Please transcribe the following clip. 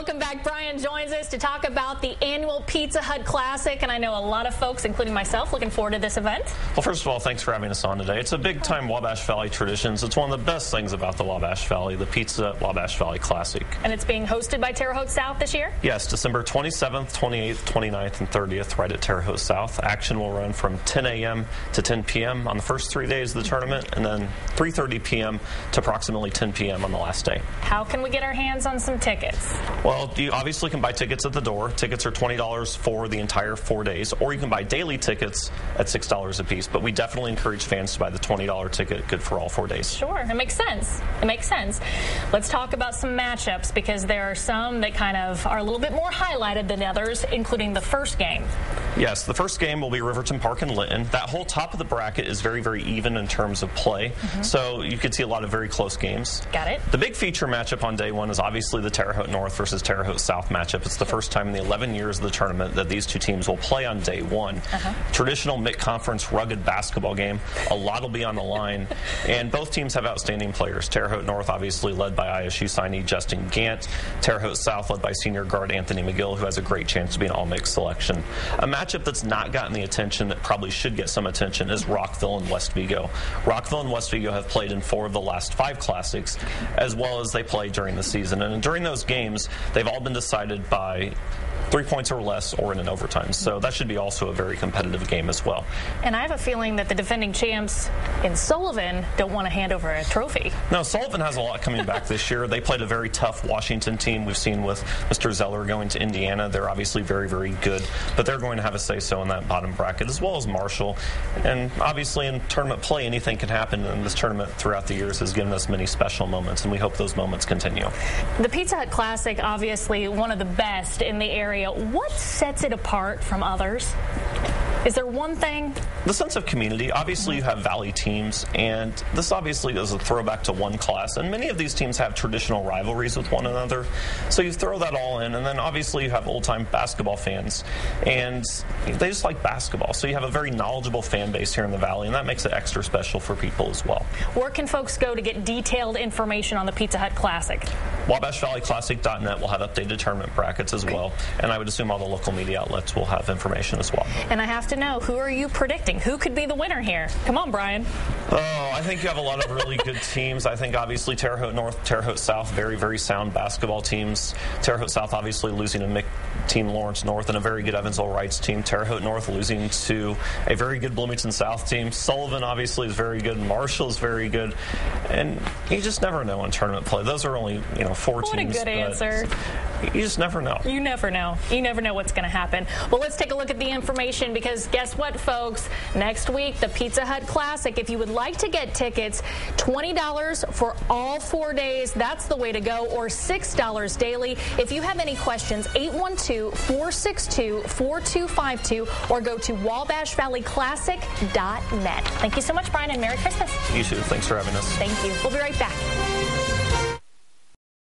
Welcome back. Brian joins us to talk about the annual Pizza Hut Classic, and I know a lot of folks, including myself, looking forward to this event. Well, first of all, thanks for having us on today. It's a big-time Wabash Valley traditions. It's one of the best things about the Wabash Valley, the Pizza Hut Wabash Valley Classic. And it's being hosted by Terre Haute South this year? Yes, December 27th, 28th, 29th, and 30th, right at Terre Haute South. Action will run from 10 a.m. to 10 p.m. on the first 3 days of the tournament, and then 3:30 p.m. to approximately 10 p.m. on the last day. How can we get our hands on some tickets? Well, you obviously can buy tickets at the door. Tickets are $20 for the entire 4 days, or you can buy daily tickets at $6 a piece. But we definitely encourage fans to buy the $20 ticket, good for all 4 days. Sure, it makes sense. It makes sense. Let's talk about some matchups, because there are some that kind of are a little bit more highlighted than others, including the first game. Yes, the first game will be Riverton Park and Linton. That whole top of the bracket is very, very even in terms of play. So you could see a lot of very close games. Got it. The big feature matchup on day one is obviously the Terre Haute North versus Terre Haute South matchup. It's the first time in the 11 years of the tournament that these two teams will play on day one. Traditional mid-conference rugged basketball game. A lot will be on the line. And both teams have outstanding players. Terre Haute North obviously led by ISU signee Justin Gant. Terre Haute South led by senior guard Anthony McGill, who has a great chance to be an all-mix selection. A matchup that's not gotten the attention that probably should get some attention is Rockville and West Vigo. Rockville and West Vigo have played in 4 of the last 5 classics, as well as they play during the season. And during those games, they've all been decided by 3 points or less or in an overtime. So that should be also a very competitive game as well. And I have a feeling that the defending champs in Sullivan don't want to hand over a trophy. No, Sullivan has a lot coming back this year. They played a very tough Washington team. We've seen with Mr. Zeller going to Indiana. They're obviously very, very good, but they're going to have a say-so in that bottom bracket, as well as Marshall. And obviously in tournament play, anything can happen, and this tournament throughout the years has given us many special moments, and we hope those moments continue. The Pizza Hut Classic, obviously one of the best in the area. What sets it apart from others? Is there one thing? The sense of community. Obviously, you have Valley teams, and this obviously is a throwback to one class, and many of these teams have traditional rivalries with one another. So you throw that all in, and then obviously you have old-time basketball fans, and they just like basketball. So you have a very knowledgeable fan base here in the Valley, and that makes it extra special for people as well. Where can folks go to get detailed information on the Pizza Hut Classic? WabashValleyClassic.net will have updated tournament brackets as well, and I would assume all the local media outlets will have information as well. And I have to know, who are you predicting? Who could be the winner here? Come on, Brian. Oh, I think you have a lot of really good teams. I think obviously Terre Haute North, Terre Haute South, very, very sound basketball teams. Terre Haute South obviously losing to team Lawrence North and a very good Evansville Wrights team. Terre Haute North losing to a very good Bloomington South team. Sullivan obviously is very good. Marshall is very good. And you just never know in tournament play. Those are only, 4 teams. What a good answer. You just never know. You never know. You never know what's going to happen. Well, let's take a look at the information, because guess what, folks? Next week, the Pizza Hut Classic. If you would like to get tickets, $20 for all 4 days. That's the way to go, or $6 daily. If you have any questions, 812-462-4252, or go to WabashValleyClassic.net. Thank you so much, Brian, and Merry Christmas. You too. Thanks for having us. Thank you. We'll be right back.